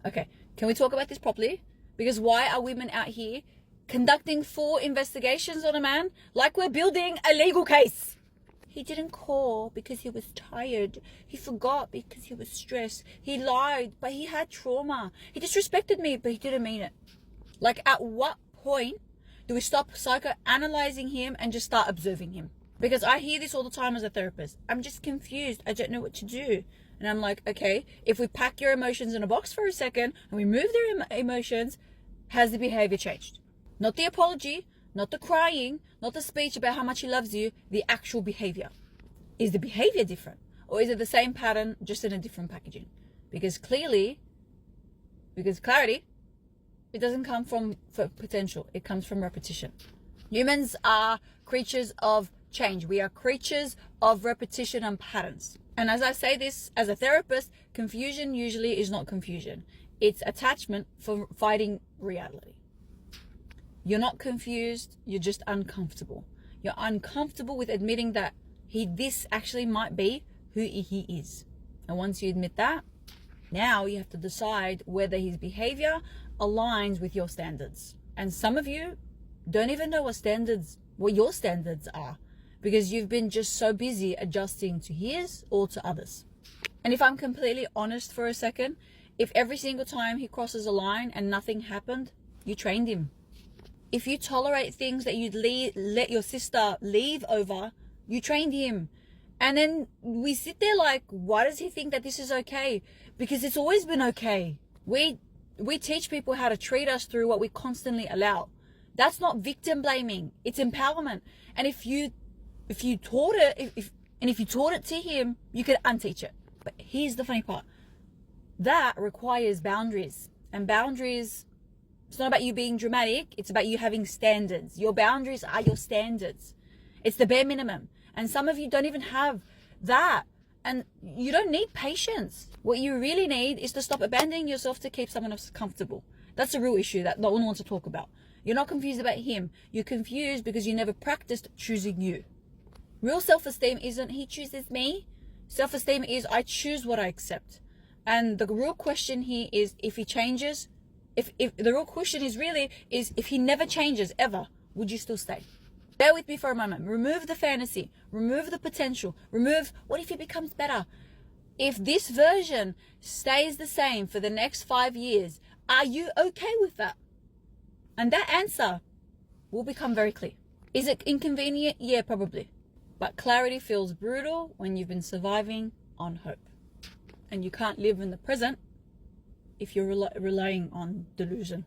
Okay, can we talk about this properly? Because why are women out here conducting 4 investigations on a man like we're building a legal case? He didn't call because he was tired. He forgot because he was stressed. He lied, but he had trauma. He disrespected me, but he didn't mean it. Like, at what point do we stop psychoanalyzing him and just start observing him? Because I hear this all the time as a therapist. I'm just confused. I don't know what to do. And I'm like, okay, if we pack your emotions in a box for a second and we move their emotions, has the behavior changed? Not the apology, not the crying, not the speech about how much he loves you, the actual behavior. Is the behavior different? Or is it the same pattern, just in a different packaging? Because clarity, it doesn't come from potential. It comes from repetition. Humans are creatures of change. We are creatures of repetition and patterns. And as I say this as a therapist, confusion usually is not confusion. It's attachment for fighting reality. You're not confused, you're just uncomfortable. You're uncomfortable with admitting that this actually might be who he is. And once you admit that, now you have to decide whether his behavior aligns with your standards. And some of you don't even know what your standards are, because you've been just so busy adjusting to his or to others. And if I'm completely honest for a second, if every single time he crosses a line and nothing happened, you trained him. If you tolerate things that you'd let your sister leave over, you trained him. And then we sit there like, why does he think that this is okay? Because it's always been okay. We teach people how to treat us through what we constantly allow. That's not victim blaming. It's empowerment. And if you taught it to him, you could unteach it. But here's the funny part. That requires boundaries. And boundaries, it's not about you being dramatic. It's about you having standards. Your boundaries are your standards. It's the bare minimum. And some of you don't even have that. And you don't need patience. What you really need is to stop abandoning yourself to keep someone else comfortable. That's a real issue that no one wants to talk about. You're not confused about him. You're confused because you never practiced choosing you. Real self-esteem isn't he chooses me. Self-esteem is I choose what I accept. And the real question here is if he changes, if the real question is if he never changes ever, would you still stay? Bear with me for a moment. Remove the fantasy. Remove the potential. Remove what if he becomes better? If this version stays the same for the next 5 years, are you okay with that? And that answer will become very clear. Is it inconvenient? Yeah, probably. But clarity feels brutal when you've been surviving on hope. And you can't live in the present if you're relying on delusion.